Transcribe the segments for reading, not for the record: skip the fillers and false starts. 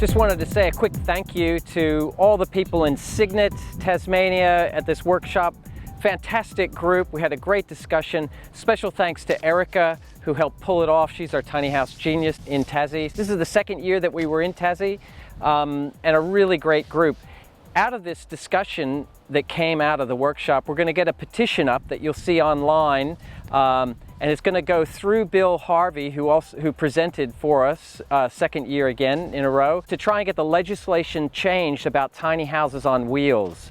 Just wanted to say a quick thank you to all the people in Cygnet, Tasmania at this workshop. Fantastic group. We had a great discussion. Special thanks to Erica, who helped pull it off. She's our tiny house genius in Tassie. This is the second year that we were in Tassie, and a really great group. Out of this discussion that came out of the workshop, we're going to get a petition up that you'll see online, and it's going to go through Bill Harvey, who presented for us second year again in a row, to try and get the legislation changed about tiny houses on wheels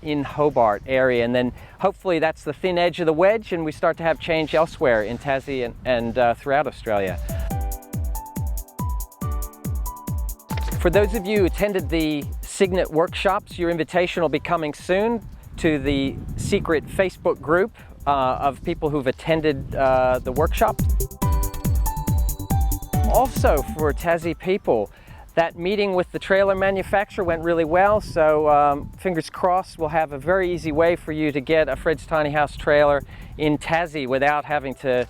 in Hobart area, and then hopefully that's the thin edge of the wedge and we start to have change elsewhere in Tassie and throughout Australia. For those of you who attended the Cygnet workshops, your invitation will be coming soon to the secret Facebook group of people who've attended the workshop. Also for Tassie people, that meeting with the trailer manufacturer went really well, so fingers crossed we'll have a very easy way for you to get a Fred's Tiny House trailer in Tassie without having to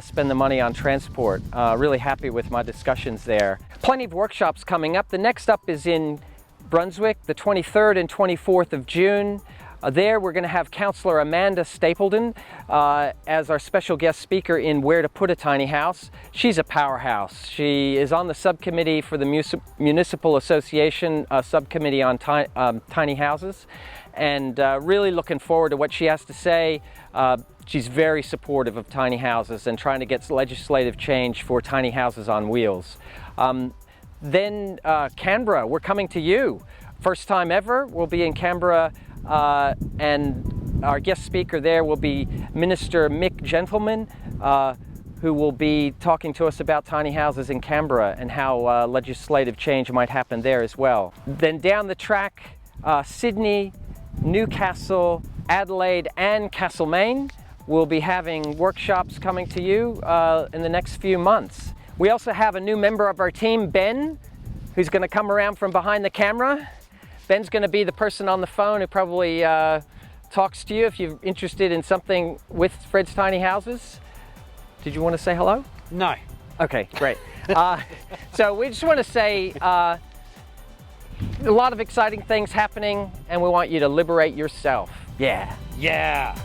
spend the money on transport. Really happy with my discussions there. Plenty of workshops coming up. The next up is in Brunswick, the 23rd and 24th of June. There we're going to have Councillor Amanda Stapleton as our special guest speaker in Where to Put a Tiny House. She's a powerhouse. She is on the subcommittee for the Municipal Association subcommittee on tiny houses, and really looking forward to what she has to say. She's very supportive of tiny houses and trying to get legislative change for tiny houses on wheels. Then Canberra, we're coming to you. First time ever, we'll be in Canberra, and our guest speaker there will be Minister Mick Gentleman, who will be talking to us about tiny houses in Canberra and how legislative change might happen there as well. Then down the track, Sydney, Newcastle, Adelaide and Castlemaine will be having workshops coming to you in the next few months. We also have a new member of our team, Ben, who's going to come around from behind the camera. Ben's going to be the person on the phone who probably talks to you if you're interested in something with Fred's Tiny Houses. Did you want to say hello? No. Okay, great. So we just want to say a lot of exciting things happening, and we want you to liberate yourself. Yeah. Yeah.